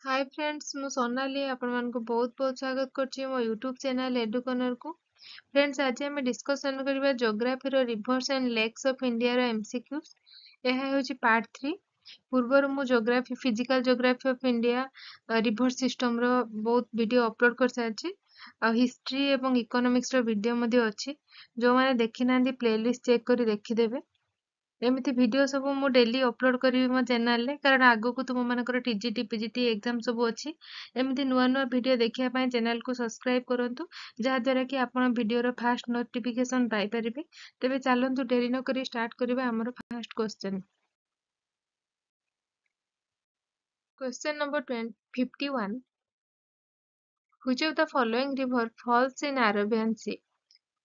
Hi friends मु सोनाली आपण मानको बहुत बहुत स्वागत करछि मो यूट्यूब चैनल एडुकनर को। फ्रेंड्स आज हम डिस्कशन करबा ज्योग्राफी रो rivers and lakes of India रो एमसीक्यूज। एहा होछि पार्ट 3। पूर्वर मु geography physical geography of India river system रो बहुत वीडियो अपलोड कर सारछि। आ हिस्ट्री एवं इकोनॉमिक्स रो वीडियो मध्ये अछि जो माने देखि नांदी प्लेलिस्ट चेक करी देखि देबे। एमिति वीडियो सब मु डेली अपलोड करी मो चैनल रे कारण आगो को तुम मानकर टीजीटी पीजीटी एग्जाम सब अछि। एमिति नुवा नुवा वीडियो देखिया पय चैनल को सब्सक्राइब करंतु जहा द्वारा कि आपण वीडियो रो फास्ट नोटिफिकेशन पाई परिबे। तेबे चलंतु डेरी न करी स्टार्ट करबा हमर first question. Question number 51। Which of the following river falls in Arabian Sea?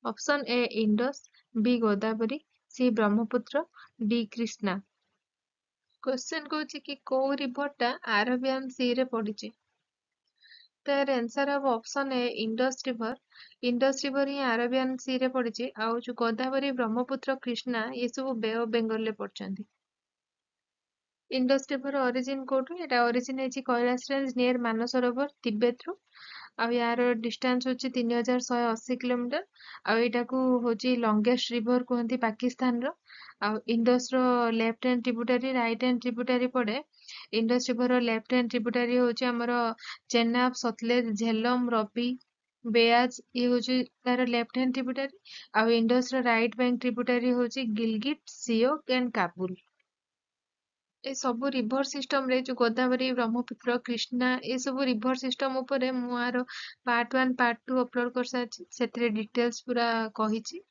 Option A Indus, B Godavari, C Brahmaputra, D Krishna। Question कहूँ कि कौ रिवर टा आरबियन सी रे पड़ी। तार आंसर हम option A Indus river. Indus river ही आरबियन सी रे पड़ी। आउ जो गोदावरी ब्रह्मपुत्र कृष्णा ये सब बे ऑफ बेंगल रे पड़छंती। इंडस रिवर ओरिजिन कोठु एटा ओरिजिन है कैलाश रेंज नियर मानसरोवर तिब्बत रु। आ यार डिस्टेंस होची 3180 किलोमीटर। आ एटा को होची लॉन्गेस्ट रिवर कहंती पाकिस्तान रो। आ इंडस रो left hand tributary right hand tributary पड़े। इंडस रिवर रो लेफ्ट हैंड ट्रिब्यूटरी होची हमरो चेनाब सतलेज झेलम रवि बेयाज ये होची तार लेफ्ट हैंड ट्रिब्यूटरी। आ Indus row right bank tributary होची गिलगिट सियोक एंड काबुल। ए सब रिवर सिस्टम रे जो गोदावरी ब्रह्मपुत्र कृष्णा ए सब रिवर सिस्टम ऊपर मु आरो पार्ट 1 पार्ट 2 अपलोड कर साची सेथरे डिटेल्स पूरा कहिची।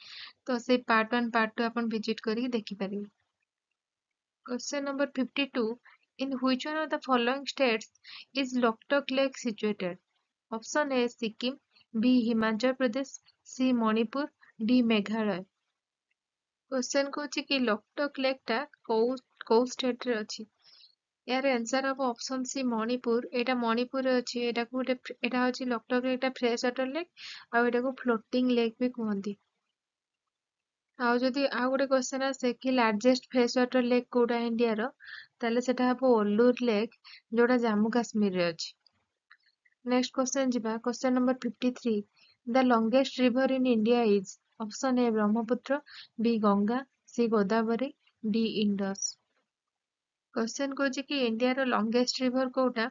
तो से पार्ट 1 पार्ट 2 अपन विजिट करी देखि परिबे। Question number 52। In which one of the following states is Loktok Lake situated? Option A Sikkim, B Himachal Pradesh, C Manipur, D Meghalaya। Question कहूँ कि लोकटक लेक टा कौ स्टेट रे अछि। यार आंसर हम ऑप्शन सी मणिपुर। एटा मणिपुर रे अछि। एटा को एटा होछि लोकटक एकटा फ्रेश वाटर लेक आ एटा को फ्लोटिंग लेक भी कहंती। आ जदि आ गोटे क्वेश्चन आसे कि लार्जेस्ट फ्रेश वाटर लेक कोडा इंडिया रो ताले सेटा हबो ओल्लूर लेक जोटा जम्मू कश्मीर रे अछि। नेक्स्ट क्वेश्चन जिबा question number 53। The longest river in India is option A Brahmaputra, B Ganga, C Godavari, D Indus. Question कहूँ कि इंडिया रो लॉन्गेस्ट रिवर कोटा।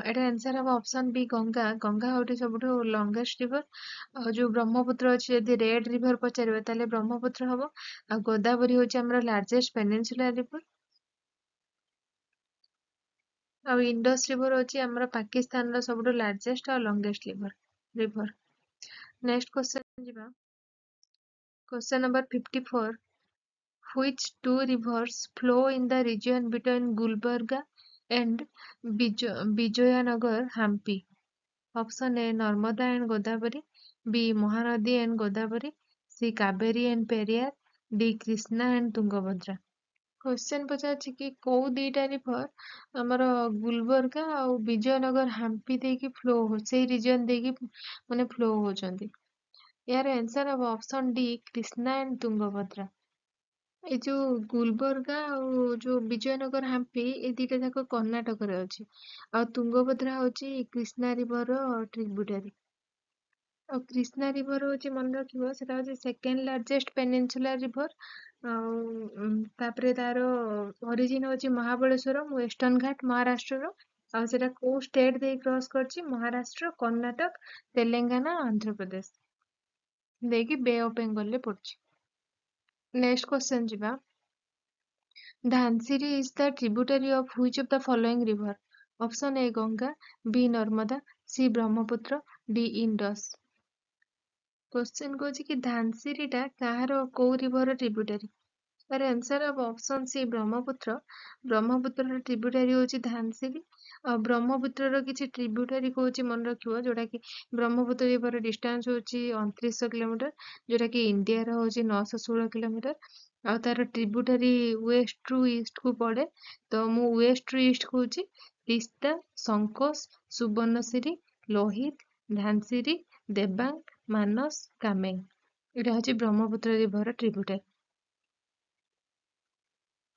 एटा आंसर हम ऑप्शन बी गंगा। गंगा होटी सबठो लॉन्गेस्ट रिवर। जो ब्रह्मपुत्र अछि यदि रेड रिवर पचारिबे ताले ब्रह्मपुत्र हबो। आ गोदावरी होची हमर लार्जेस्ट पेनिनसुलर रिवर। आ इंडस रिवर होची हमर पाकिस्तान रो सबठो लार्जेस्ट और लॉन्गेस्ट रिवर। नेक्स्ट क्वेश्चन जिबा question number 54। Which two rivers flow in the region between Gulbarga and Bijoyanagar, Hampi? Option A Narmada and Godavari, B Mahanadi and Godavari, C Kaveri and Periyar, D Krishna and Tungabhadra। Question पचाछि कि कौ दीटा river हमर गुलबर्गा और Vijayanagar Hampi देकी flow हो सेही reason देकी माने flow होचंती। यार answer अब option D Krishna and Tungabhadra. ए जो गुलबर्गा और जो विजयनगर हाम्पी ए दीटा जाक कर्णाटक रे अछि। आ तुंगभद्रा होची कृष्णा रिवर रो ट्रिब्यूटरी। और कृष्णा रिवर होची मन रखिबो सेटा होची सेकंड लार्जेस्ट पेनिनसुलर रिवर। तापरे तारो ओरिजिन होची महाबलेश्वरम वेस्टर्न घाट महाराष्ट्र रो। आ सेटा को स्टेट दे क्रॉस करची महाराष्ट्र कर्णाटक तेलंगाना आंध्र प्रदेश देकी बे ऑफ बंगाल ले पड़ची। नेक्स्ट क्वेश्चन जिबा Dhansiri is the tributary of which of the following river? Option A Ganga, B Narmada, C Brahmaputra, D Indus। Question कहूँ कि धानसिरी टा कହାର को रिवर ट्रिब्यूटरी। तार आंसर अब option C Brahmaputra. Brahmaputra tributary होची धानसिरी। और ब्रह्मपुत्र रो किछि ट्रिब्यूटरी कहूँ मन रखिबो जोटा कि ब्रह्मपुत्र रिवर डिस्टेंस होची 2900 किलोमीटर जोटा कि इंडिया रो होची 916 किलोमीटर। आ तार ट्रिब्यूटरी वेस्ट रु ईस्ट को पड़े। तो मु वेस्ट रु ईस्ट कहूची तीस्ता संकोश सुवर्णसिरी लोहित धानसिरी देबांग मानस कामेंग। एटा होची ब्रह्मपुत्र रिवर ट्रिब्यूटरी।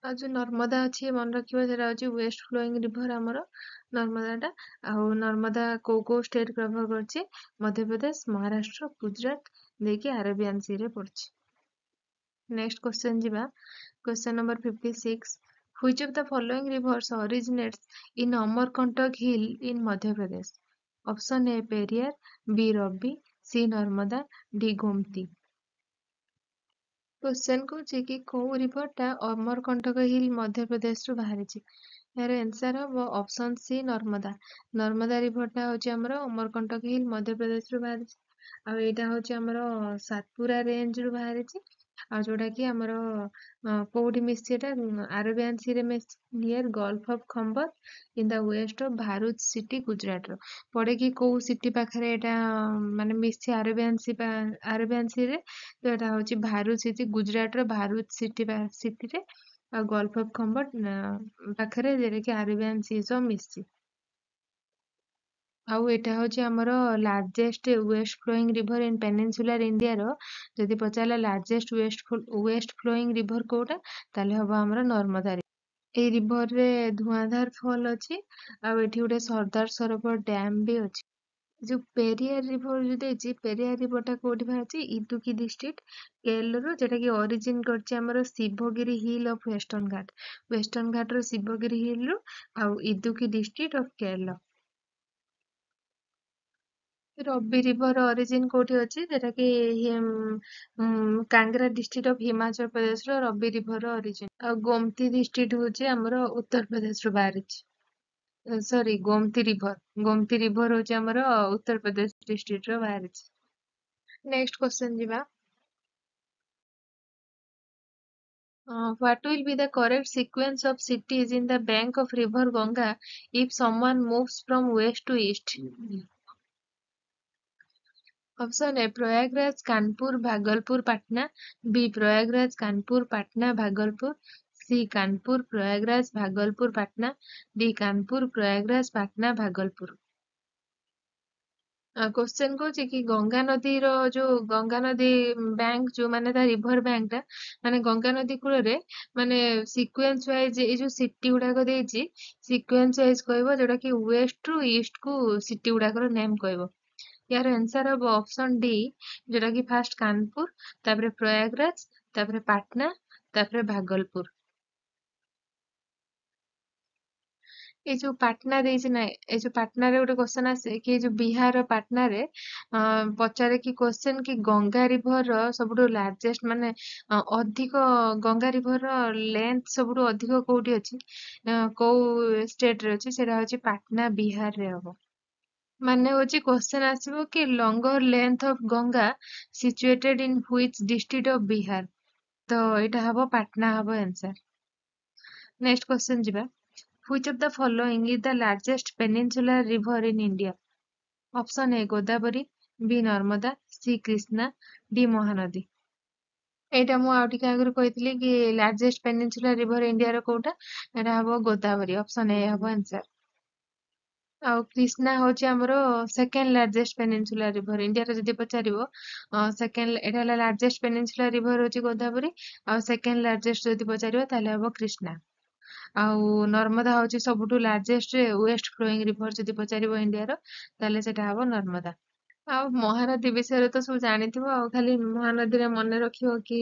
ଆଉ ଯୋଉ ନର୍ମଦା ଅଛି ମନେ ରଖିବା ସେଟା ହଉଛି ୱେଷ୍ଟ ଫ୍ଲୋଇଂ ରିଭର ଆମର ନର୍ମଦାଟା। ଆଉ ନର୍ମଦା କୋଉ କୋଉ ଷ୍ଟେଟ୍ କଭର କରୁଛି? ମଧ୍ୟପ୍ରଦେଶ, ମହାରାଷ୍ଟ୍ର, ଗୁଜୁରାଟ ଦେଇକି ଆରବିଆନ୍ ସି ରେ ପଡୁଛି। ନେକ୍ସଟ କ୍ୱେଶ୍ଚନ ଯିବା। Question number 56, which of the following rivers originates in Amarkantak Hill in Madhya Pradesh? Option A Periyar, B Ravi, C Narmada, D Gomti। Question कौन कि कोउ रिभरटा अमरकंटक हिल मध्य प्रदेश रु बाहरी। यार आंसर हम ऑप्शन सी नर्मदा। नर्मदा रिभरटा होची हमर अमरकंटक हिल मध्य प्रदेश रु बाहरी। आ एटा होची हमर सातपुरा रेंज रु बाहरी। आ जोटा कि हमर कोउठी मिसछि एटा अरेबियन सी रे मिसछि near Gulf of Khambhat in the west of Bharuch city Gujarat रो। पड़े कि कोउ सिटी पाखरे एटा माने मिसछि अरेबियन सी रे। तो एटा होची भारुच सिटी गुजरात रो भारुच सिटी रे आ गल्फ ऑफ खंबर पाखरे जेरे कि अरेबियन सी सो मिसछि। ଆଉ ଏଟା ହଉଛି ଆମର largest west flowing river in peninsular ଇଣ୍ଡିଆର ଯଦି ପଚାରିଲା ଲାର୍ଜେଷ୍ଟ ୱେଷ୍ଟ ଫ୍ଲୋଇଂ ରିଭର କୋଉଟା ତାହେଲେ ହବ ଆମର ନର୍ମଦା ରିଭର। ଏଇ ରିଭରରେ ଧୂଆଁଧାର ଫଲ୍ ଅଛି ଆଉ ଏଠି ଗୋଟେ ସର୍ଦ୍ଦାର ସରୋବର ଡ୍ୟାମ ବି ଅଛି। ଯୋଉ ପେରିୟାର ରିଭର ଯୋଉ ଦେଇଛି ପେରିୟାର ରିଭରଟା କୋଉଠି ବାହାରିଛି ଇଦୁକି ଡିଷ୍ଟ୍ରିକ୍ଟ କେରଳରୁ ଯେଟା କି ଅରିଜିନ କରିଛି ଆମର ଶିବଗିରି ହିଲ୍ ଅଫ ୱେଷ୍ଟର୍ଣ୍ଣ ଘାଟର ଶିବଗିରି ହିଲରୁ ଆଉ Idukki district of Kerala. Ravi river origin କୋଉଠି ଅଛି ଯେଟା କି କାଙ୍ଗରା ଡିଷ୍ଟ୍ରିକ୍ଟ ଅଫ ହିମାଚଳ ପ୍ରଦେଶର ରବି ରିଭର ଅରିଜିନ। ଆଉ ଗୋମତି ଡିଷ୍ଟ୍ରିକ୍ଟ ହଉଛି ଆମର ଉତ୍ତର ପ୍ରଦେଶରୁ ବାହାରିଛି। ସରି ଗୋମତି ରିଭର ହଉଛି ଆମର ଉତ୍ତର ପ୍ରଦେଶ ଡିଷ୍ଟ୍ରିକ୍ଟର ବାହାରିଛି। ନେକ୍ସଟ କ୍ୱେଶ୍ଚନ ଯିବା। What will be the correct sequence of cities in the bank of river Ganga if someone moves from west to east? Option A Prayagraj, Kanpur, Bhagalpur, Patna. B Prayagraj, Kanpur, Patna, Bhagalpur. C Kanpur, Prayagraj, Bhagalpur, Patna. D Kanpur, Prayagraj, Patna, Bhagalpur. Question कौन कि गंगा नदीर जो गंगा नदी बैंक जो माने ता रिभर बैंक टा माने गंगा नदी कूल रे माने सिक्वेन्स वाइज ये जो सिटी गुड़ाक देछि सिक्वेन्स वाइज कहबो जोटा कि वेस्ट रु ईस्ट को सिटी गुड़ाकर नेम कहबो। यार आंसर हम ऑप्शन डी जोटा कि फास्ट कानपुर तापरे प्रयागराज तापरे पाटना तापरे भागलपुर। ये जो पाटना ଦେଇଛି ନା ଏ ଯୋଉ ପାଟନାରେ ଗୋଟେ क्वेश्चन ଆସେ କି ଏ ଯୋଉ ବିହାର ପାଟନାରେ ପଚାରେ କି क्वेश्चन କି ଗଙ୍ଗା ରିଭର ସବୁଠୁ ଲାର୍ଜେଷ୍ଟ ମାନେ ଅଧିକ ଗଙ୍ଗା ରିଭର ଲେନ୍ଥ ସବୁଠୁ ଅଧିକ କୋଉଠି ଅଛି କୋଉ ଷ୍ଟେଟ ରେ ଅଛି ସେଟା ହଉଛି ପାଟନା ବିହାରରେ ହବ। ମାନେ ହଉଛି क्वेश्चन ଆସିବ କି longer length of Ganga situated in which district of Bihar. ତ ଏଇଟା ହବ ପାଟନା ହବ ଆନ୍ସର। ନେକ୍ସଟ क्वेश्चन ଯିବା। Which of the following is the largest peninsular river in India? Option A Godavari, B Narmada, C Krishna, D Mahanadi. ଏଇଟା ମୁଁ ଆଉ ଟିକେ ଆଗରୁ କହିଥିଲି କି ଲାର୍ଜେଷ୍ଟ ପେନିନସୁଲାର ରିଭର ଇଣ୍ଡିଆର କୋଉଟା ଏଟା ହବ ଗୋଦାବରୀ। ଅପସନ ଏ ହବ ଆନ୍ସର। ଆଉ କ୍ରିଷ୍ଣା ହଉଛି ଆମର ସେକେଣ୍ଡ ଲାର୍ଜେଷ୍ଟ ପେନିନସୁଲାର ରିଭର ଇଣ୍ଡିଆର ଯଦି ପଚାରିବ ସେକେଣ୍ଡ ଏଟା ହେଲା ଲାର୍ଜେଷ୍ଟ ପେନିନସୁଲାର ରିଭର ହଉଛି ଗୋଦାବରୀ ଆଉ ସେକେଣ୍ଡ ଲାର୍ଜେଷ୍ଟ ଯଦି ପଚାରିବ ତାହେଲେ ହବ କ୍ରିଷ୍ଣା। ଆଉ ନର୍ମଦା ହଉଛି ସବୁଠୁ ଲାର୍ଜେଷ୍ଟ ୱେଷ୍ଟ ଫ୍ଲୋଇଂ ରିଭର ଯଦି ପଚାରିବ ଇଣ୍ଡିଆର ତାହେଲେ ସେଟା ହବ ନର୍ମଦା। ଆଉ ମହାନଦୀ ବିଷୟରେ ତ ସବୁ ଜାଣିଥିବ ଆଉ ଖାଲି ମହାନଦୀରେ ମନେ ରଖିବ କି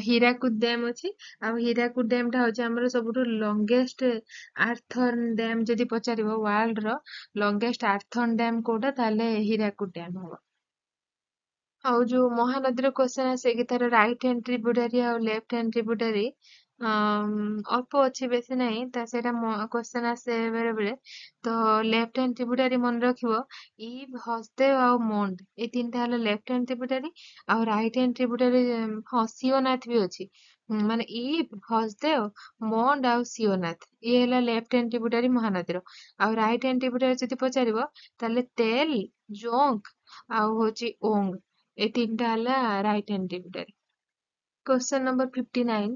ହୀରାକୁଦ ଡ୍ୟାମ ଅଛି ଆଉ ହୀରାକୁଦ ଡ୍ୟାମ ଟା ହଉଛି ଆମର ସବୁଠୁ ଲଙ୍ଗେଷ୍ଟ ଆର୍ଥନ ଡ୍ୟାମ ଯଦି ପଚାରିବ ୱାର୍ଲଡ ର ଲଙ୍ଗେଷ୍ଟ ଆର୍ଥନ ଡ୍ୟାମ କୋଉଟା ତାହେଲେ ହୀରାକୁଦ ଡ୍ୟାମ ହବ। ଆଉ ଯୋଉ ମହାନଦୀର କ୍ୱେଶ୍ଚନ ଆସେ କି ତାର ରାଇଟ ହ୍ୟାଣ୍ଡ ଟ୍ରିବ୍ୟୁଟାରୀ ଆଉ ଲେଫ୍ଟ ହ୍ୟାଣ୍ଡ ଟ୍ରିବ୍ୟୁଟାରୀ ଅଳ୍ପ ଅଛି ବେଶୀ ନାହିଁ ତା ସେଇଟା କ୍ୱେଶ୍ଚନ ଆସେ ବେଳେ ବେଳେ। ତ ଲେଫ୍ଟ ହ୍ୟାଣ୍ଡ ଟ୍ରିବ୍ୟୁଟାରୀ ମନେ ରଖିବ ଇଭ୍, ହସଦେବ ଆଉ ମୋଣ୍ଡ ଏଇ ତିନିଟା ହେଲା ଲେଫ୍ଟ ହ୍ୟାଣ୍ଡ ଟ୍ରିବ୍ୟୁଟାରୀ। ଆଉ ରାଇଟ ହ୍ୟାଣ୍ଡ ଟ୍ରିବ୍ୟୁଟାରୀ ହଁ ସିଓନାଥ ବି ଅଛି। ମାନେ ଇଭ୍, ହସଦେବ, ମୋଣ୍ଡ ଆଉ ସିଓନାଥ ଇଏ ହେଲା ଲେଫ୍ଟ ହ୍ୟାଣ୍ଡ ଟ୍ରିବ୍ୟୁଟାରୀ ମହାନଦୀର। ଆଉ ରାଇଟ ହ୍ୟାଣ୍ଡ ଟ୍ରିବ୍ୟୁଟାରୀ ଯଦି ପଚାରିବ ତାହେଲେ ତେଲ, ଜୋଙ୍କ ଆଉ ହଉଛି ଓଙ୍ଗ ଏ ତିନିଟା ହେଲା right hand tributary. Question number 59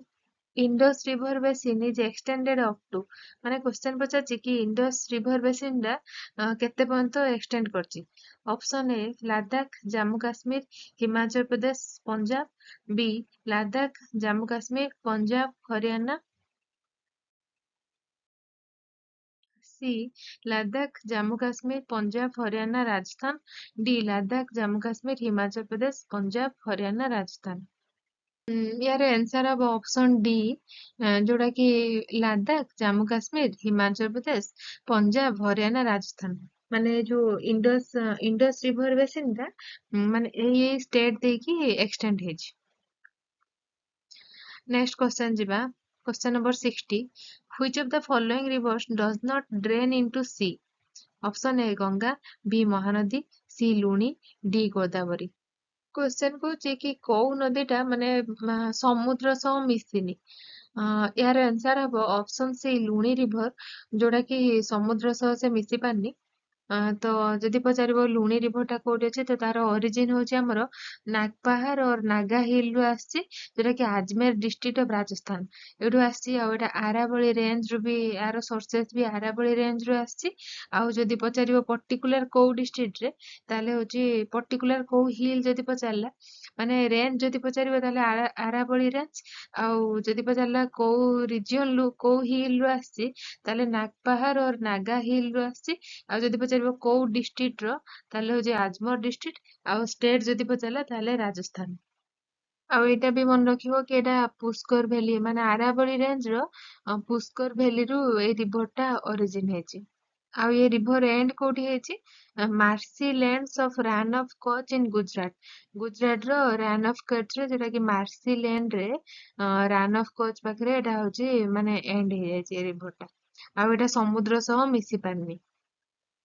Indus river basin is extended up to माने क्वेश्चन पचारछि कि इंडस रिवर बेसिन रा केते पर्यंत एक्सटेंड करछि। Option A Ladakh, Jammu Kashmir, Himachal Pradesh, Punjab. B Ladakh, Jammu Kashmir, Punjab, Haryana. C Ladakh Jammu Kashmir Punjab Haryana Rajasthan D Ladakh Jammu Kashmir Himachal Pradesh Punjab Haryana Rajasthan. यार आंसर हम ऑप्शन डी जोड़ा कि लद्दाख जम्मू काश्मीर हिमाचल प्रदेश पंजाब हरियाणा राजस्थान माने जो इंडस रिवर बेसिन टा माने ये स्टेट देखी एक्सटेंड है। नेक्स्ट क्वेश्चन जिबा question number 60 which of the following rivers does not drain into sea option A Ganga B Mahanadi C Luni D Godavari. Question कौचे कि कौ नदीटा माने समुद्र सह मिसिनी यार आंसर हम ऑप्शन सी लुणी रिवर जोड़ा कि समुद्र सह से मिसी पारनी। तो जदि पचारिबो लुणी रिभरटा कोउठी अछि तो तार ओरिजिन होछि हमर नागपाहाड़ और नागा हिल रु आछि जेटा कि अजमेर डिस्ट्रिक्ट ऑफ राजस्थान एठु आछि आ एटा आरावली रेंज रु भी यार सोर्सेस भी आरावली रेंज रु आछि आ जदि पचारिबो पर्टिकुलर को डिस्ट्रिक्ट रे ताले होछि पर्टिकुलर को हिल जदि पचारला माने रेंज जदि पचारिबो ताले आरावली रेंज आ जदि पचारला को रिजियन रु को हिल रु आछि ताले नागपाहाड़ और नागा हिल रु आछि आ जदि पचारिबो कोउ डिस्ट्रिक्ट रो ताले होजे आजमर डिस्ट्रिक्ट आ स्टेट जदि पचारला ताले राजस्थान। आ एटा भी मन रखिबो कि एटा पुष्कर वैली माने आरावली रेंज रो पुष्कर वैली रु ए रिवर टा ओरिजिन हेछि। आ ये रिवर एंड कोठी हेछि marshy lands of Rann of Kutch in Gujarat Gujarat रो रान ऑफ कच रे जेटा कि मार्सी लैंड रे रान ऑफ कच पाखरे एटा होछि माने एंड हे जायछि रिवर टा आ एटा समुद्र सह मिसी पारनी।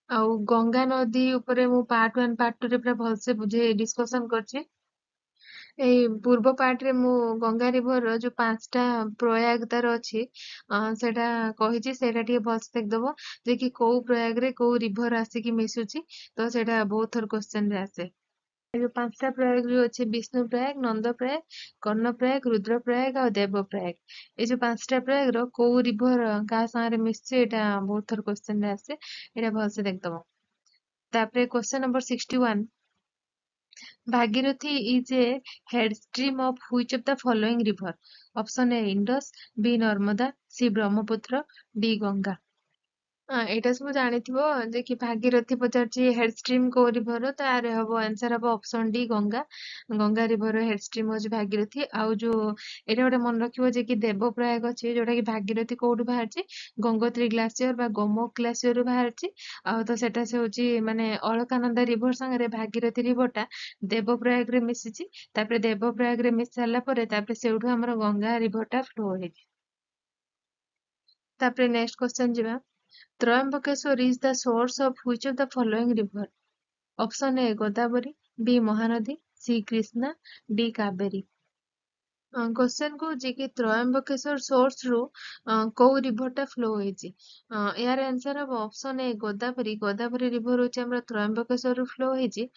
ଆଉ ଗଙ୍ଗା ନଦୀ ଉପରେ ମୁଁ ପାର୍ଟ 1 ପାର୍ଟ 2 ରେ ପୁରା ଭଲସେ ବୁଝେଇ ଡିସ୍କସନ କରିଛି। ଏଇ ପୂର୍ବ ପାର୍ଟ ରେ ମୁଁ ଗଙ୍ଗା ରିଭର ର ଯୋଉ 5ଟା ପ୍ରୟାଗ ତାର ଅଛି ସେଟା କହିଛି ସେଇଟା ଟିକେ ଭଲସେ ଦେଖିଦବ ଯେ କି କୋଉ ପ୍ରୟାଗ ରେ କୋଉ ରିଭର ଆସିକି ମିଶୁଛି ତ ସେଇଟା ବହୁତ ଥର କ୍ୱେଶ୍ଚନ ରେ ଆସେ। ଏ ଯୋଉ 5ଟା ପ୍ରୟାଗ ଯୋଉ ଅଛି ବିଷ୍ଣୁ ପ୍ରୟାଗ ନନ୍ଦ ପ୍ରୟାଗ କର୍ଣ୍ଣ ପ୍ରୟାଗ ରୁଦ୍ର ପ୍ରୟାଗ ଆଉ ଦେବ ପ୍ରୟାଗ ଏଇ ଯୋଉ 5ଟା ପ୍ରୟାଗ ର କୋଉ ରିଭର କାହା ସାଙ୍ଗରେ ମିଶିଛି ଏଇଟା ବହୁତ ଥର କ୍ୱେଶ୍ଚନ ରେ ଆସେ ଏଇଟା ଭଲସେ ଦେଖିଦବ। ତାପରେ question number 61 Bhagirathi is a headstream of which of the following river option A Indus B Narmada C Brahmaputra D Ganga. ଏଇଟା ସବୁ ଜାଣିଥିବ ଯେ କି ଭାଗୀରଥୀ ପଚାରୁଛି ହେଡଷ୍ଟ୍ରିମ କୋଉ ରିଭର ତାର ହବ ଆନ୍ସର ହବ option D Ganga. Ganga river headstream ହଉଛି ଭାଗୀରଥୀ ଆଉ ଯୋଉ ଏଇଟା ଗୋଟେ ମନେ ରଖିବ ଯେ କି ଦେବପ୍ରୟାଗ ଅଛି ଯୋଉଟା କି ଭାଗୀରଥୀ କୋଉଠୁ ବାହାରିଛି ଗଙ୍ଗୋତ୍ରୀ ଗ୍ଲାସିୟର ବା ଗୋମୁଖ ଗ୍ଲାସିୟର ରୁ ବାହାରିଛି ଆଉ ତ ସେଟା ସେ ହଉଛି ମାନେ ଅଳକାନନ୍ଦା ରିଭର ସାଙ୍ଗରେ ଭାଗୀରଥୀ ରିଭର ଟା ଦେବପ୍ରୟାଗ ରେ ମିଶିଛି ତାପରେ ଦେବପ୍ରୟାଗ ରେ ମିଶି ସାରିଲା ପରେ ତାପରେ ସେଇଠୁ ଆମର ଗଙ୍ଗା ରିଭର ଟା ଫ୍ଲୋ ହେଇଛି। ତାପରେ ନେକ୍ସଟ କ୍ୱେଶ୍ଚନ ଯିବା Trimbakeshwar is the source of which of the following river? Option A Godavari B Mahanadi C Krishna D Kaveri. Question कହୁଛି कि ତ୍ରୟମ୍ବକେଶ୍ୱର सोर्स ରୁ କୋଉ ରିଭର ଟା ଫ୍ଲୋ ହେଇଛି यार आंसर ହବ ଅପସନ ଏ ଗୋଦାବରୀ ଗୋଦାବରୀ ରିଭର ହଉଛି ଆମର ତ୍ରୟମ୍ବକେଶ୍ୱର ରୁ ଫ୍ଲୋ ହେଇଛି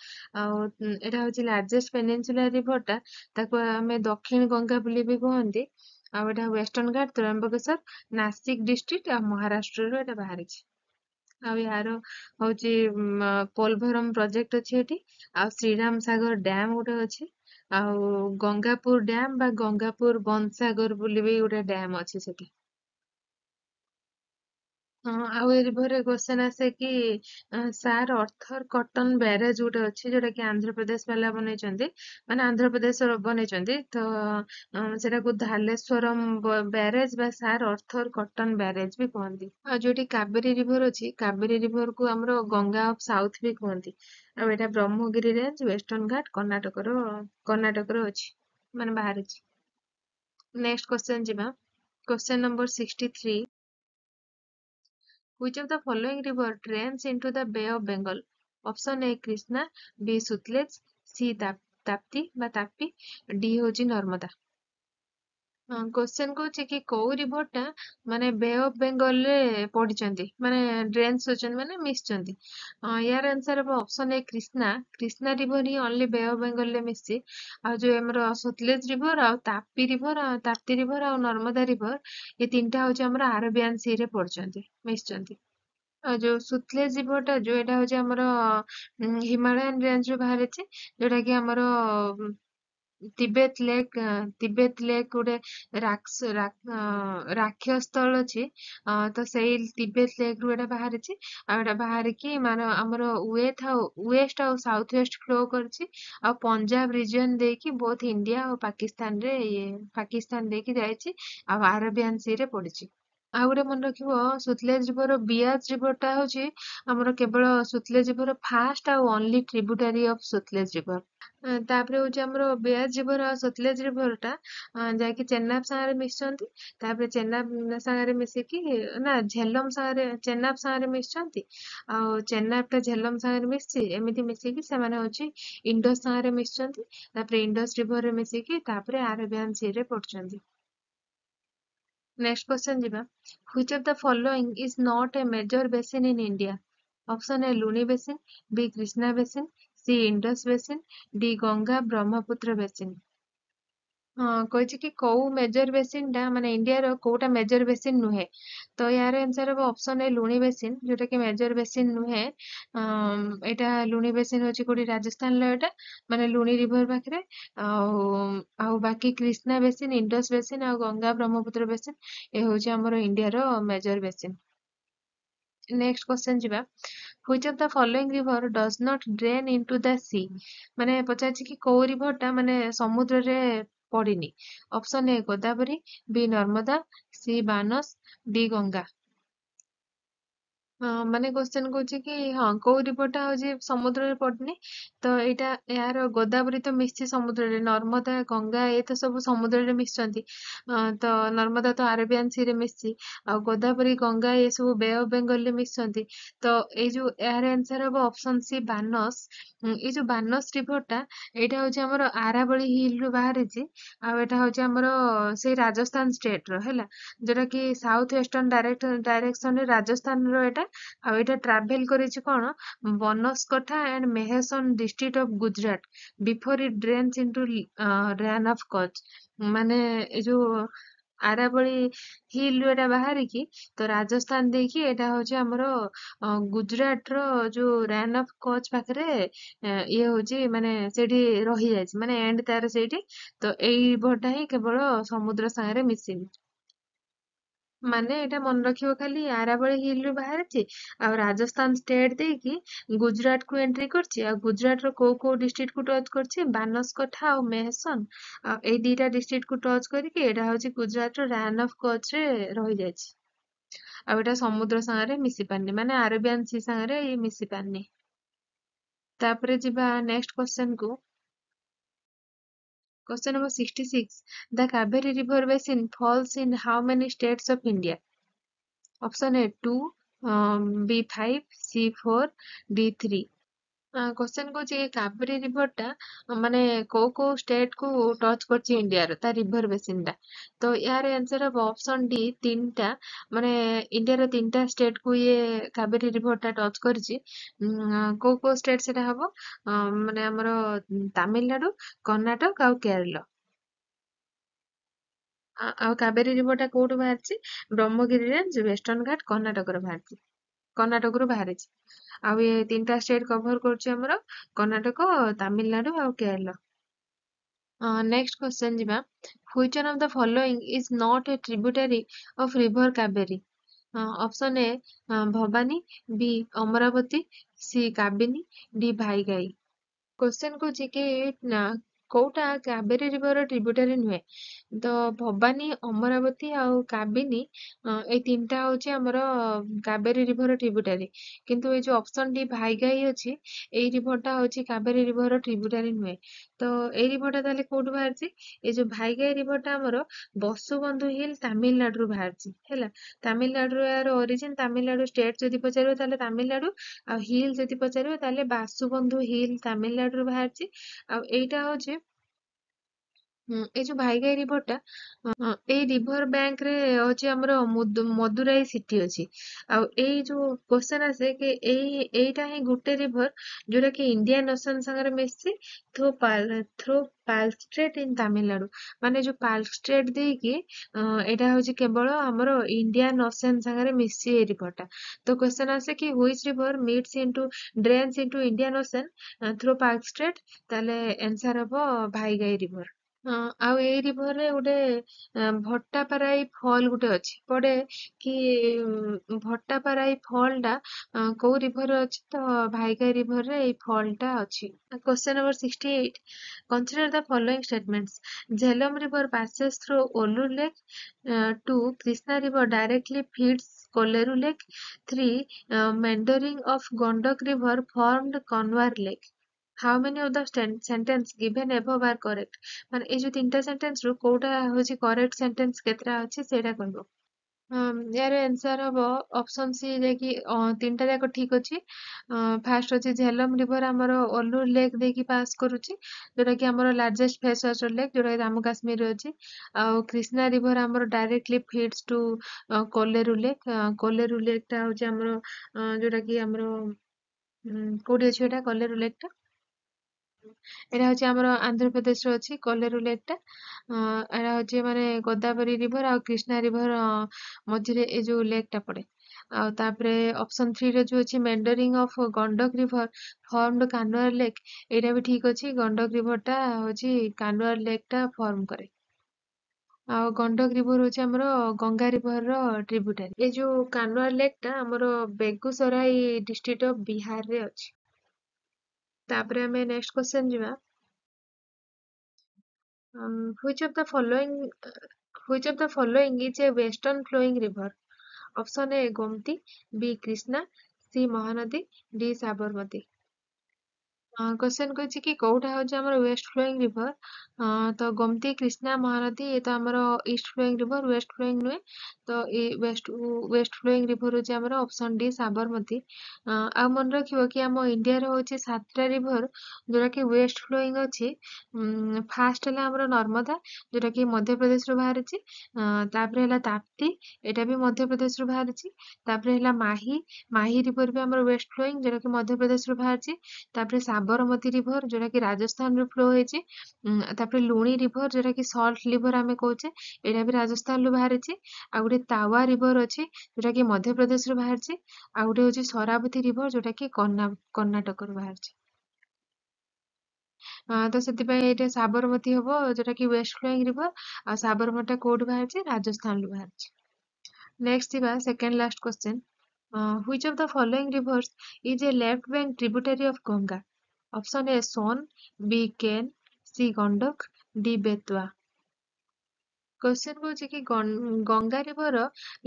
ଆଉ ଏଟା ହଉଛି ଲାର୍ଜେଷ୍ଟ ପେନିନସୁଲାର ରିଭର ଟା ତାକୁ ଆମେ ଦକ୍ଷିଣ ଗଙ୍ଗା ବୋଲି ବି କୁହନ୍ତି ଆଉ ଏଟା ୱେଷ୍ଟର୍ଣ୍ଣ ଘାଟ ତ୍ରୟମ୍ବକେଶ୍ୱର ନାସିକ ଡିଷ୍ଟ୍ରିକ୍ଟ ଆଉ ମହାରାଷ୍ଟ୍ରରୁ ଏଟା ବାହାରିଛି। ଆଉ ୟାର ହଉଛି ପୋଲଭରମ ପ୍ରୋଜେକ୍ଟ ଅଛି ଏଠି ଆଉ ଶ୍ରୀରାମ ସାଗର ଡ୍ୟାମ ଗୋଟେ ଅଛି ଆଉ ଗଙ୍ଗାପୁର ଡ୍ୟାମ ବା ଗଙ୍ଗାପୁର ବନସାଗର ବୋଲି ବି ଗୋଟେ ଡ୍ୟାମ ଅଛି ସେଠି। ହଁ ଆଉ ଏ ରିଭରରେ କ୍ୱେଶ୍ଚନ ଆସେ କି ସାର୍ ଅର୍ଥର କଟନ ବ୍ୟାରେଜ ଗୋଟେ ଅଛି ଯୋଉଟା କି ଆନ୍ଧ୍ରପ୍ରଦେଶ ବାଲା ବନେଇଛନ୍ତି ମାନେ ଆନ୍ଧ୍ରପ୍ରଦେଶର ବନେଇଛନ୍ତି ତ ସେଟାକୁ ଧାଲେଶ୍ୱରମ ବ୍ୟାରେଜ ବା ସାର୍ ଅର୍ଥର କଟନ ବ୍ୟାରେଜ ବି କୁହନ୍ତି। ଆଉ ଯୋଉଠି କାବେରୀ ରିଭର ଅଛି କାବେରୀ ରିଭର କୁ ଆମର ଗଙ୍ଗା ଅଫ ସାଉଥ ବି କୁହନ୍ତି ଆଉ ଏଇଟା ବ୍ରହ୍ମଗିରି ରେଞ୍ଜ ୱେଷ୍ଟର୍ଣ୍ଣ ଘାଟ କର୍ଣ୍ଣାଟକର ଅଛି ମାନେ ବାହାରିଛି। ନେକ୍ସଟ କ୍ୱେଶ୍ଚନ ଯିବା question number 63 Which of the following river drains into the Bay of Bengal? Option A Krishna, B Sutlej, C Tapti ବା ताप्ती, D ହଉଛି ନର୍ମଦା। क्वेश्चन कହୁଛି कि କୋଉ ରିଭର ଟା ମାନେ ବେ ଅଫ ବେଙ୍ଗଲ ରେ ପଡିଛନ୍ତି ମାନେ ଡ୍ରେନ୍ସ ହଉଛନ୍ତି ମାନେ ମିଶିଛନ୍ତି ୟାର ଆନ୍ସର ହବ ଅପସନ ଏ କ୍ରିଷ୍ଣା କ୍ରିଷ୍ଣା ରିଭର ହିଁ ଅନଲି ବେ ଅଫ ବେଙ୍ଗଲ ରେ ମିଶିଛି ଆଉ ଯୋଉ ଆମର ସତଲେଜ ରିଭର ଆଉ ତାପ୍ତି ରିଭର ତାପ୍ତି ରିଭର ଆଉ ନର୍ମଦା ରିଭର ଏ ତିନିଟା ହଉଛି ଆମର ଆରବିଆନ ସି ରେ ପଡୁଛନ୍ତି ମିଶିଛନ୍ତି। ଆଉ ଯୋଉ ସୁତଲେଜ ରିଭରଟା ଯୋଉ ଏଟା ହଉଛି ଆମର ହିମାଳୟାନ ରେଞ୍ଜ ରୁ ବାହାରିଛି ଯୋଉଟା କି ଆମର ତିବେତ ଲେକ୍ ଗୋଟେ ରାକ୍ଷସ ସ୍ଥଳ ଅଛି। ତ ସେଇ ତିବେତ ଲେକ୍ ରୁ ଏଟା ବାହାରିଛି। ଆଉ ଏଟା ବାହାରିକି ମାନେ ଆମର ୱେଷ୍ଟ ଆଉ ସାଉଥ ୱେଷ୍ଟ ଫ୍ଲୋ କରିଛି। ଆଉ ପଞ୍ଜାବ ରିଜିୟନ ଦେଇକି ବୋଥ ଇଣ୍ଡିଆ ଆଉ ପାକିସ୍ତାନ ଦେଇକି ଯାଇଛି। ଆଉ ଆରବିଆନ ସି ରେ ପଡିଛି। ଆଉ ଗୋଟେ ମନେ ରଖିବ, ସୁତଲେଜ ରିଭର ବିଆଜ ରିଭର ଟା ହଉଛି ଆମର କେବଳ ସୁତଲେଜ ରିଭର ଫାଷ୍ଟ ଆଉ ଅନଲି ଟ୍ରିବ୍ୟୁଟାରୀ ଅଫ ସୁତଲେଜ ରିଭର। ତାପରେ ହଉଛି ଆମର ବେୟାଜ ରିଭର ଆଉ ସତଲେଜ ରିଭର ଟା ଯାଇକି ଚେନାବ ସାଙ୍ଗରେ ମିଶଛନ୍ତି। ତାପରେ ଚେନାବ ସାଙ୍ଗରେ ମିଶିକି ନା ଝେଲମ ସାଙ୍ଗରେ ଚେନାବ ସାଙ୍ଗରେ ମିଶଛନ୍ତି। ଆଉ ଚେନାବ ଟା ଝେଲମ ସାଙ୍ଗରେ ମିଶିଛି। ଏମିତି ମିଶିକି ସେମାନେ ହଉଛି ଇଣ୍ଡସ ସାଙ୍ଗରେ ମିଶଛନ୍ତି। ତାପରେ ଇଣ୍ଡସ ରିଭର ରେ ମିଶିକି ତାପରେ ଆରବିଆନ ସି ରେ ପଡୁଛନ୍ତି। ନେକ୍ସଟ କ୍ୱେଶ୍ଚନ ଯିବା, which of the following is not a major basin in India? Option A ଲୁଣି basin, B Krishna basin, C Indus basin, D Ganga Brahmaputra basin. ହଁ କହିଛି କି କୋଉ ମେଜର ବେସିନ ଟା ମାନେ ଇଣ୍ଡିଆର କୋଉଟା ମେଜର ବେସିନ ନୁହେଁ। ତ ୟାର ଆନ୍ସର ହବ ଅପସନ ଏ ଲୁଣି ବେସିନ, ଯୋଉଟା କି ମେଜର ବେସିନ ନୁହେଁ। ଏଇଟା ଲୁଣି ବେସିନ ହଉଛି କୋଉଠି ରାଜସ୍ଥାନର ଏଟା, ମାନେ ଲୁଣି ରିଭର ପାଖରେ। ଆଉ ଆଉ ବାକି କୃଷ୍ଣା ବେସିନ, ଇଣ୍ଡସ ବେସିନ ଆଉ ଗଙ୍ଗା ବ୍ରହ୍ମପୁତ୍ର ବେସିନ ଏ ହଉଛି ଆମର ଇଣ୍ଡିଆର ମେଜର ବେସିନ। ନେକ୍ସଟ କ୍ୱେଶ୍ଚନ ଯିବା, which of the following river does not drain into the sea? ମାନେ ପଚାରିଛି କି କୋଉ ରିଭର ଟା ମାନେ ସମୁଦ୍ରରେ ପଡିନି। ଅପସନ ଏ ଗୋଦାବରୀ, ବି ନର୍ମଦା, ସି ବାନସ, ଡି ଗଙ୍ଗା। ମାନେ କ୍ୱେଶ୍ଚନ କହୁଛି କି ହଁ କୋଉ ରିଭରଟା ହଉଛି ସମୁଦ୍ରରେ ପଡିନି। ତ ଏଇଟା ଏହାର ଗୋଦାବରୀ ତ ମିଶିଛି ସମୁଦ୍ରରେ, ନର୍ମଦା ଗଙ୍ଗା ଏ ତ ସବୁ ସମୁଦ୍ରରେ ମିଶଛନ୍ତି। ତ ନର୍ମଦା ତ ଆରବିଆନ ସି ରେ ମିଶିଛି। ଆଉ ଗୋଦାବରୀ ଗଙ୍ଗା ଏ ସବୁ ବେ ଅଫ ବେଙ୍ଗଲ ରେ ମିଶଛନ୍ତି। ତ ଏଇ ଯୋଉ ଏହାର ଆନ୍ସର ହବ ଅପସନ ସି ବାନସ। ଏଇ ଯୋଉ ବାନସ ରିଭର ଟା ଏଇଟା ହଉଛି ଆମର ଆରାବଳୀ ହିଲ ରୁ ବାହାରିଛି। ଆଉ ଏଟା ହଉଛି ଆମର ସେଇ ରାଜସ୍ଥାନ ଷ୍ଟେଟ ର ହେଲା, ଯୋଉଟା କି ସାଉଥ ୱେଷ୍ଟର୍ଣ୍ଣ ଡାଇରେକ୍ସନ ରେ ରାଜସ୍ଥାନ ର ଏଟା। ଆଉ ଏଇଟା ଟ୍ରାଭେଲ କରିଛି କଣ Banaskantha and Mehsana district of Gujarat before it drains into Rann of Kutch. ମାନେ ଏ ଯୋଉ ଆରାବଳୀ ହିଲ ରୁ ଏଟା ବାହାରିକି ତ ରାଜସ୍ଥାନ ଦେଇକି ଏଟା ହଉଛି ଆମର ଗୁଜରାଟ ର ଯୋଉ ରାନ୍ ଅଫ କଚ୍ ପାଖରେ ଇଏ ହଉଛି ମାନେ ସେଇଠି ରହିଯାଇଛି, ମାନେ ଏଣ୍ଡ ତାର ସେଇଠି। ତ ଏଇ ରିଭରଟା ହିଁ କେବଳ ସମୁଦ୍ର ସାଙ୍ଗରେ ମିଶିନି। ମାନେ ଏଇଟା ମନେ ରଖିବ ଖାଲି ଆରାବଳୀ ହିଲ ରୁ ବାହାରିଛି। ଆଉ ରାଜସ୍ଥାନ ଷ୍ଟେଟ ଦେଇକି ଗୁଜରାଟ କୁ ଏଣ୍ଟ୍ରି କରିଛି। ଆଉ ଗୁଜରାଟ ର କୋଉ କୋଉ ଡିଷ୍ଟ୍ରିକ୍ଟ କୁ ଟଚ୍ କରିଛି, ବାନସକଠା ଆଉ ମେହସନ। ଆଉ ଏଇ ଦିଟା ଡିଷ୍ଟ୍ରିକ୍ଟ କୁ ଟଚ୍ କରିକି ଏଇଟା ହଉଛି ଗୁଜରାଟ ର ରାନ୍ ଅଫ କଚ୍ ରେ ରହିଯାଇଛି। ଆଉ ଏଇଟା ସମୁଦ୍ର ସାଙ୍ଗରେ ମିଶି ପାରିନି, ମାନେ ଆରବିଆନ ସି ସାଙ୍ଗରେ ଇଏ ମିଶି ପାରିନି। ତାପରେ ଯିବା ନେକ୍ସଟ କ୍ୱେଶ୍ଚନ କୁ। Question number 66. The Kaveri River basin falls in how many states of India? Option A 2, B 5, C 4, D 3. Question कौन ये कावेरी रिवर टा माने कोउ स्टेट को टच करछि इंडिया ता रिवर बेसिन टा। तो यार आंसर अब ऑप्शन डी तीनटा, माने इंडिया रो तीनटा स्टेट को ये कावेरी रिवर टा टच करछि। कोउ स्टेट सेटा हबो माने हमरो तमिलनाडु, कर्नाटक ଆଉ केरल। ଆଉ କାବେରୀ ରିଭରଟା କୋଉଠୁ ବାହାରିଛି, ବ୍ରହ୍ମଗିରି ରେଞ୍ଜ, ୱେଷ୍ଟର୍ଣ୍ଣ ଘାଟ, କର୍ଣ୍ଣାଟକରୁ ବାହାରିଛି। କର୍ଣ୍ଣାଟକରୁ ବାହାରିଛି। ଆଉ ଏ ତିନିଟା ଷ୍ଟେଟ କଭର କରୁଛି ଆମର କର୍ଣ୍ଣାଟକ, ତାମିଲନାଡୁ ଆଉ କେରଳ। ନେକ୍ସଟ କ୍ୱେଶ୍ଚନ ଯିବା, which one of the following is not a tributary of river Kaveri? Option A Bhavani, B Amaravati, C Kabini, D Vaigai. Question कହୁଛି କି କୋଉଟା କାବେରୀ ରିଭର ଟ୍ରିବ୍ୟୁଟାରୀ ନୁହେଁ। ତ ଭବାନୀ, ଅମରାବତୀ ଆଉ କାବିନୀ ଏଇ ତିନିଟା ହଉଛି ଆମର କାବେରୀ ରିଭର ଟ୍ରିବ୍ୟୁଟାରୀ। କିନ୍ତୁ ଏଇ ଯୋଉ ଅପସନ ଡି ଭାଇଗାଇ ଅଛି, ଏଇ ରିଭରଟା ହଉଛି କାବେରୀ ରିଭର ଟ୍ରିବ୍ୟୁଟାରୀ ନୁହେଁ। ତ ଏଇ ରିଭରଟା ତାହେଲେ କୋଉଠୁ ବାହାରିଛି, ଏଇ ଯୋଉ ଭାଇଗାଇ ରିଭରଟା ଆମର ବସୁବନ୍ଧୁ ହିଲ୍ ତାମିଲନାଡୁରୁ ବାହାରିଛି ହେଲା। ତାମିଲନାଡୁର ଏହାର ଅରିଜିନ, ତାମିଲନାଡୁ ଷ୍ଟେଟ ଯଦି ପଚାରିବ ତାହେଲେ ତାମିଲନାଡୁ, ଆଉ ହିଲ୍ ଯଦି ପଚାରିବ ତାହେଲେ ବାସୁବନ୍ଧୁ ହିଲ୍ ତାମିଲନାଡୁରୁ ବାହାରିଛି। ଆଉ ଏଇଟା ହଉଛି ଏଇ ଯୋଉ ଭାଇଗାଇ ରିଭରଟା ଏଇ ରିଭର ବ୍ୟାଙ୍କରେ ହଉଛି ଆମର ମଦୁରାଇ ସିଟି ଅଛି। ଆଉ ଏଇ ଯୋଉ କ୍ୱେଶ୍ଚନ ଆସେ କି ଏଇଟା ହିଁ ଗୋଟେ ରିଭର ଯୋଉଟା କି ଇଣ୍ଡିଆନ ଓସନ ସାଙ୍ଗରେ ମିଶିଛି ଥ୍ରୋ ପାଲଷ୍ଟ୍ରେଟ ଇନ ତାମିଲନାଡୁ। ମାନେ ଯୋଉ ପାଲଷ୍ଟ୍ରେଟ ଦେଇକି ଏଇଟା ହଉଛି କେବଳ ଆମର ଇଣ୍ଡିଆନ ଓସନ ସାଙ୍ଗରେ ମିଶିଛି ଏଇ ରିଭରଟା। ତ କ୍ୱେଶ୍ଚନ ଆସେ କି which river meets into drains into Indian Ocean through Palk Strait, ତାହେଲେ ଆନ୍ସର ହବ ଭାଇଗାଇ ରିଭର। ଆଉ ଏଇ ରିଭରରେ ଗୋଟେ ଭଟ୍ଟାପାରାଇ ଫଲ ଗୋଟେ ଅଛି। ପଡେ କି ଭଟ୍ଟାପାରାଇ ଫଲ ଟା କୋଉ ରିଭରରେ ଅଛି? ତ ଭାଇଗାଇ ରିଭରରେ ଏଇ ଫଲ ଟା ଅଛି। Question number 68. Consider the following statements. Jhelum River passes through Olur Lake. 2. Krishna River directly feeds Koleru Lake. 3. Meandering of Gondok River formed Kanwar Lake. How many of the sentence given above are correct? ମାନେ ଏଇ ଯୋଉ ତିନିଟା sentence ରୁ କୋଉଟା ହଉଛି correct sentence କେତେଟା ଅଛି ସେଇଟା କହିବ। ୟାର ଆନ୍ସର ହବ ଅପସନ ସି, ଯାଇକି ତିନିଟା ଯାକ ଠିକ ଅଛି। ଫାର୍ଷ୍ଟ ଅଛି ଝେଲମ ରିଭର ଆମର ଓଲୁର ଲେକ୍ ଦେଇକି ପାସ୍ କରୁଛି, ଯୋଉଟା କି ଆମର ଲାର୍ଜେଷ୍ଟ ଫ୍ରେଶ ୱାଟର ଲେକ୍, ଯୋଉଟା କି ଜାମ୍ମୁ କାଶ୍ମୀରରେ ଅଛି। ଆଉ କ୍ରିଷ୍ଣା ରିଭର ଆମର directly feeds to Kolleru lake. Kolleru lake ଟା ହଉଛି ଆମର ଯୋଉଟା କି ଆମର କୋଉଠି ଅଛି ଏଟା କୋଲେରୁ ଲେକ୍ ଟା? ଏଟା ହଉଛି ଆମର ଆନ୍ଧ୍ରପ୍ରଦେଶରେ ଅଛି କୋଲେରୁ ଲେକ୍ ଟା। ଏଟା ହଉଛି ମାନେ ଗୋଦାବରୀ ରିଭର ଆଉ କ୍ରିଷ୍ଣା ରିଭର ମଝିରେ ଏଇ ଯୋଉ ଲେକ୍ ଟା ପଡେ। ଆଉ ତାପରେ ଅପସନ 3 ରେ ଯୋଉ ଅଛି meandering of Gandak river formed Kanwar lake, ଏଇଟା ବି ଠିକ ଅଛି। ଗଣ୍ଡକ ରିଭର ଟା ହଉଛି କାନୱାର ଲେକ୍ ଟା ଫର୍ମ କରେ। ଆଉ ଗଣ୍ଡକ ରିଭର ହଉଛି ଆମର ଗଙ୍ଗା ରିଭର ର ଟ୍ରିବ୍ୟୁଟାରୀ। ଏଇ ଯୋଉ କାନୱାର ଲେକ୍ ଟା ଆମର ବେଗୁସରାଇ ଡିଷ୍ଟ୍ରିକ୍ଟ ଅଫ ବିହାରରେ ଅଛି। ତାପରେ ଆମେ ନେକ୍ସଟ କ୍ୱେଶ୍ଚନ ଯିବା। which of the following which of the following is a western flowing river? Option A Gomti, B Krishna, C Mahanadi, D Sabarmati। Question कहछि कि कोउटा होଉଛି ଆମର ୱେଷ୍ଟ ଫ୍ଲୋଇଂ ରିଭର। ତ ଗୋମତି, କ୍ରିଷ୍ଣା, ମହାନଦୀ ଏ ତ ଆମର ଇଷ୍ଟ ଫ୍ଲୋଇଂ ରିଭର, ୱେଷ୍ଟ ଫ୍ଲୋଇଂ ନୁହେଁ। ତ ଏ ୱେଷ୍ଟ ଫ୍ଲୋଇଂ ରିଭର ହଉଛି ଆମର ଅପସନ ଡି ସାବରମତୀ। ଆଉ ମନେ ରଖିବ କି ଆମ ଇଣ୍ଡିଆର ହଉଛି 7ଟା ରିଭର ଯୋଉଟା କି ୱେଷ୍ଟ ଫ୍ଲୋଇଂ ଅଛି। ଫାର୍ଷ୍ଟ ହେଲା ଆମର ନର୍ମଦା, ଯୋଉଟା କି ମଧ୍ୟପ୍ରଦେଶରୁ ବାହାରିଛି। ତାପରେ ହେଲା ତାପ୍ତି, ଏଇଟା ବି ମଧ୍ୟପ୍ରଦେଶରୁ ବାହାରିଛି। ତାପରେ ହେଲା ମାହି, ମାହି ରିଭର ବି ଆମର ୱେଷ୍ଟ ଫ୍ଲୋଇଂ, ଯୋଉଟା କି ମଧ୍ୟପ୍ରଦେଶରୁ ବାହାରିଛି। ତାପରେ ସାବରମତୀ ରିଭର, ଯୋଉଟା କି ରାଜସ୍ଥାନରୁ ଫ୍ଲୋ ହେଇଛି। ତାପରେ ଲୁଣି ରିଭର, ଯୋଉଟା କି ସଲ୍ଟ ରିଭର ଆମେ କହୁଛେ, ଏଇଟା ବି ରାଜସ୍ଥାନରୁ ବାହାରିଛି। ଆଉ ଗୋଟେ ତାୱା ରିଭର ଅଛି, ଯୋଉଟା କି ମଧ୍ୟପ୍ରଦେଶରୁ ବାହାରିଛି। ଆଉ ଗୋଟେ ହଉଛି ଶରାବତୀ ରିଭର, ଯୋଉଟା କି କର୍ଣ୍ଣାଟକରୁ ବାହାରିଛି। ତ ସେଥିପାଇଁ ଏଇଟା ସାବରମତୀ ହବ, ଯୋଉଟା କି ୱେଷ୍ଟ ଫ୍ଲୋଇଂ ରିଭର। ଆଉ ସାବରମତୀ ଟା କୋଉଠୁ ବାହାରିଛି? ରାଜସ୍ଥାନରୁ ବାହାରିଛି। ନେକ୍ସଟ ଯିବା second last question. which of the following rivers is a left bank tributary of Ganga? Option A Son, B Ken, C Gandak, D Betwa। Question कହୁଛି कि Ganga river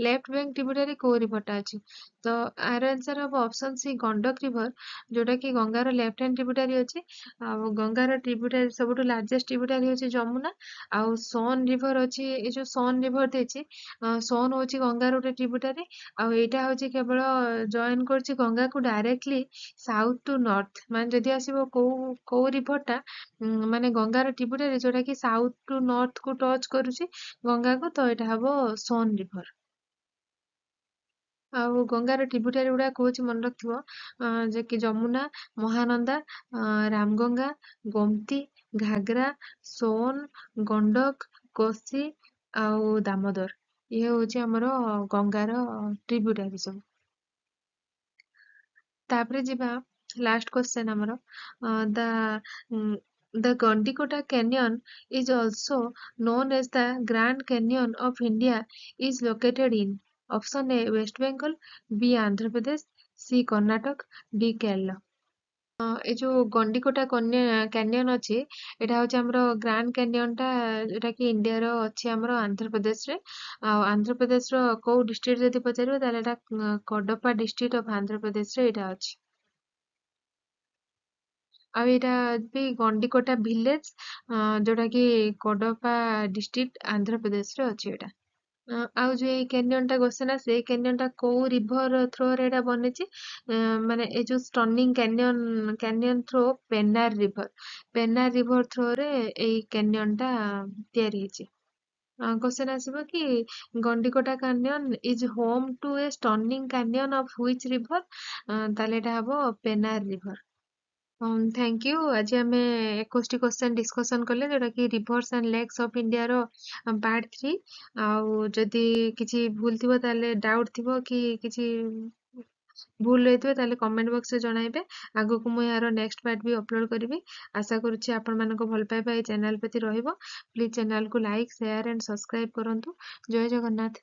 left bank tributary को रिवरटा अछि? तो आर आंसर हम option C Gandak river, जोटा कि गंगार लेफ्ट हैंड ट्रिब्यूटारी अछि। आ गंगार ट्रिब्यूटारी सबुठु लार्जेस्ट ट्रिब्यूटारी अछि जमुना। आउ सोन रिवर अछि, ए जो सोन रिवर देछि, सोन होछि गंगार गोटे ट्रिब्यूटारी। आउ एटा होछि केवल जॉइन करछि गंगा को डायरेक्टली साउथ टू नॉर्थ। माने जदि आसीबो को रिवरटा माने गंगार ट्रिब्यूटारी जोटा कि साउथ टू नॉर्थ को टच करूछि गंगा को, तो एटा हबो सोन रिवर। ଆଉ ଗଙ୍ଗାର ଟ୍ରିବ୍ୟୁଟାରୀ ଗୁଡା କହୁଛି ମନେ ରଖିଥିବ, ଯେ କି ଯମୁନା, ମହାନନ୍ଦା, ରାମଗଙ୍ଗା, ଗୋମତି, ଘାଗରା, ସୋନ, ଗଣ୍ଡକ, କୋସି ଆଉ ଦାମୋଦର। ଇଏ ହଉଛି ଆମର ଗଙ୍ଗାର ଟ୍ରିବ୍ୟୁଟାରୀ ସବୁ। ତାପରେ ଯିବା ଲାଷ୍ଟ କ୍ୱେଶ୍ଚନ ଆମର। The Gandikota Canyon is also known as the Grand Canyon of India is located in option A West Bengal, B Andhra Pradesh, C Karnataka, D Kerala। ଏ ଯୋଉ ଗଣ୍ଡିକୋଟା କ୍ୟାନିୟନ ଅଛି, ଏଟା ହଉଛି ଆମର ଗ୍ରାଣ୍ଡ କ୍ୟାନିୟନ ଟା, ଯୋଉଟା କି ଇଣ୍ଡିଆର ଅଛି ଆମର ଆନ୍ଧ୍ରପ୍ରଦେଶରେ। ଆଉ ଆନ୍ଧ୍ରପ୍ରଦେଶର କୋଉ ଡିଷ୍ଟ୍ରିକ୍ଟ ଯଦି ପଚାରିବ ତାହେଲେ ଏଟା କଡପା ଡିଷ୍ଟ୍ରିକ୍ଟ ଅଫ ଆନ୍ଧ୍ରପ୍ରଦେଶରେ ଏଇଟା ଅଛି। ଆଉ ଏଇଟା ବି ଗଣ୍ଡିକୋଟା ଭିଲେଜ, ଯୋଉଟା କି କଡପା ଡିଷ୍ଟ୍ରିକ୍ଟ ଆନ୍ଧ୍ରପ୍ରଦେଶରେ ଅଛି ଏଇଟା। ଆଉ ଯୋଉ ଏଇ କ୍ୟାନିୟନଟା ଘୋଷଣା ସେଇ କ୍ୟାନିୟନଟା କୋଉ ରିଭର ଥ୍ରୋରେ ଏଇଟା ବନିଛି ମାନେ ଏ ଯୋଉ ଷ୍ଟର୍ଣ୍ଣିଂ କ୍ୟାନିୟନ ଥ୍ରୋ ପେନାର ରିଭର ଥ୍ରୋରେ ଏଇ କ୍ୟାନିୟନଟା ତିଆରି ହେଇଛି। क्वेश्चन आसिବ कि Gandikota canyon is home to a stunning canyon of which river ताले एटा हबो पेनार रिवर। थैंक यू आज आम 21 क्वेश्चन डिस्कसन कले जोटा कि rivers and lakes of India रो पार्ट 3 आउ जदि किछि भूल थिबो ताले डाउट थिबो कि किछि भूल रही ताले कमेंट बॉक्स रे जणाइबे आगु मु यार नेक्स्ट पार्ट भी अपलोड करिवि। आशा करूछि आपण मानको भल पाइबा ए चैनल प्रति रहइबो। प्लीज चैनल को लाइक शेयर एंड सब्सक्राइब करंतु। जय जगन्नाथ।